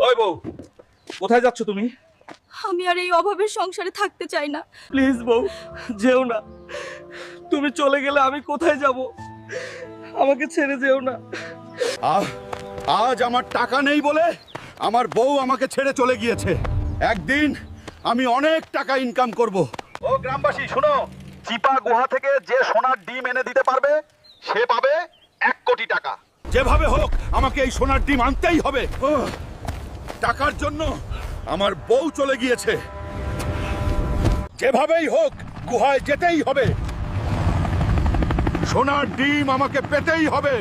ওই বউ, কোথায় যাচ্ছ তুমি? আমি আর এই অভাবের সংসারে থাকতে চাই না। প্লিজ বউ, যেও না। তুমি চলে গেলে আমি কোথায় যাব? আমাকে ছেড়ে যেও না। আজ আমার টাকা নেই বলে আমার বউ আমাকে ছেড়ে চলে গিয়েছে। একদিন আমি অনেক টাকা ইনকাম করব। ও গ্রামবাসী শোনো, চিপা গুহা থেকে যে সোনার ডিম এনে দিতে পারবে সে পাবে 1 কোটি টাকা। যেভাবে হোক আমাকে এই সোনার ডিম আনতেই হবে। টাকার জন্য আমার বউ চলে গিয়েছে, যেভাবেই হোক গুহায় যেতেই হবে। সোনার ডিম আমাকে পেতেই হবে।